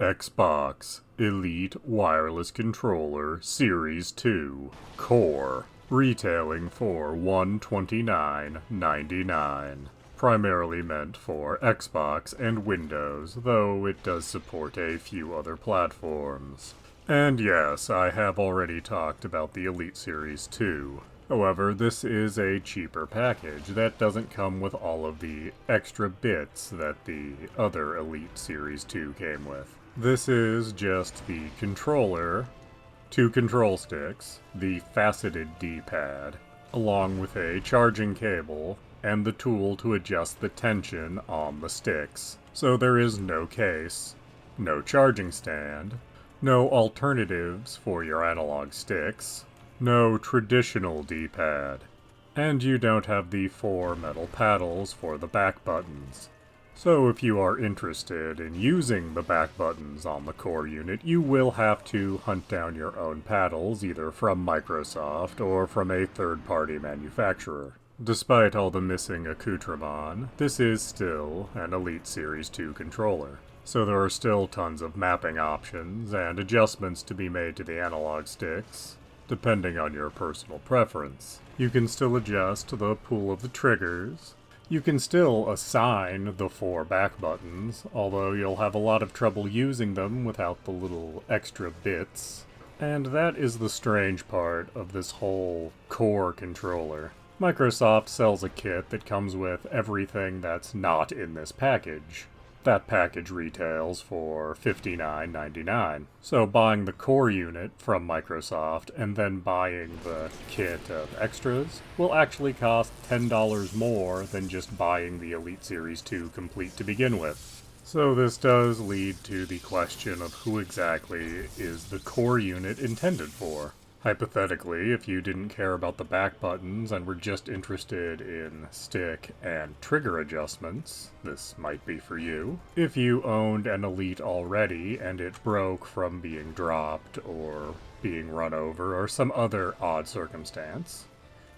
Xbox Elite Wireless Controller Series 2 Core, retailing for $129.99. Primarily meant for Xbox and Windows, though it does support a few other platforms. And yes, I have already talked about the Elite Series 2. However, this is a cheaper package that doesn't come with all of the extra bits that the other Elite Series 2 came with. This is just the controller, 2 control sticks, the faceted D-pad, along with a charging cable, and the tool to adjust the tension on the sticks. So there is no case, no charging stand, no alternatives for your analog sticks, no traditional D-pad, and you don't have the 4 metal paddles for the back buttons. So if you are interested in using the back buttons on the core unit, you will have to hunt down your own paddles either from Microsoft or from a third-party manufacturer. Despite all the missing accoutrement, this is still an Elite Series 2 controller. So there are still tons of mapping options and adjustments to be made to the analog sticks, depending on your personal preference. You can still adjust the pull of the triggers. You can still assign the 4 back buttons, although you'll have a lot of trouble using them without the little extra bits. And that is the strange part of this whole core controller. Microsoft sells a kit that comes with everything that's not in this package. That package retails for $59.99. So buying the core unit from Microsoft and then buying the kit of extras will actually cost $10 more than just buying the Elite Series 2 complete to begin with. So this does lead to the question of who exactly is the core unit intended for. Hypothetically, if you didn't care about the back buttons and were just interested in stick and trigger adjustments, this might be for you. If you owned an Elite already and it broke from being dropped or being run over or some other odd circumstance,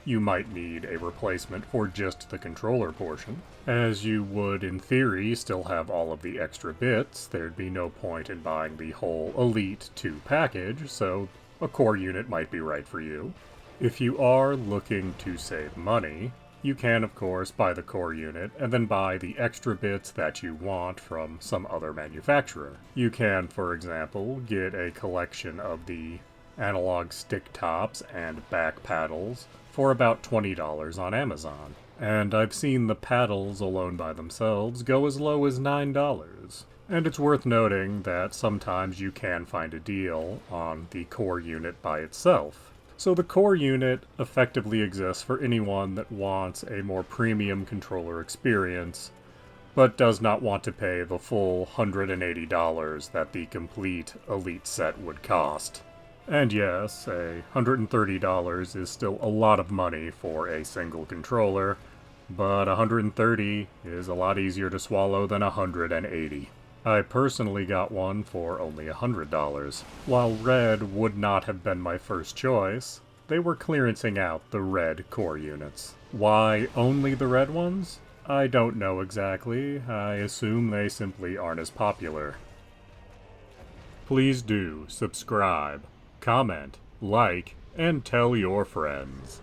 you might need a replacement for just the controller portion. As you would, in theory, still have all of the extra bits, there'd be no point in buying the whole Elite 2 package, so a core unit might be right for you. If you are looking to save money, you can of course buy the core unit and then buy the extra bits that you want from some other manufacturer. You can, for example, get a collection of the analog stick tops and back paddles for about $20 on Amazon. And I've seen the paddles alone by themselves go as low as $9. And it's worth noting that sometimes you can find a deal on the core unit by itself. So the core unit effectively exists for anyone that wants a more premium controller experience, but does not want to pay the full $180 that the complete Elite set would cost. And yes, $130 is still a lot of money for a single controller, but $130 is a lot easier to swallow than $180. I personally got one for only $100. While red would not have been my first choice, they were clearancing out the red core units. Why only the red ones? I don't know exactly. I assume they simply aren't as popular. Please do subscribe, comment, like, and tell your friends.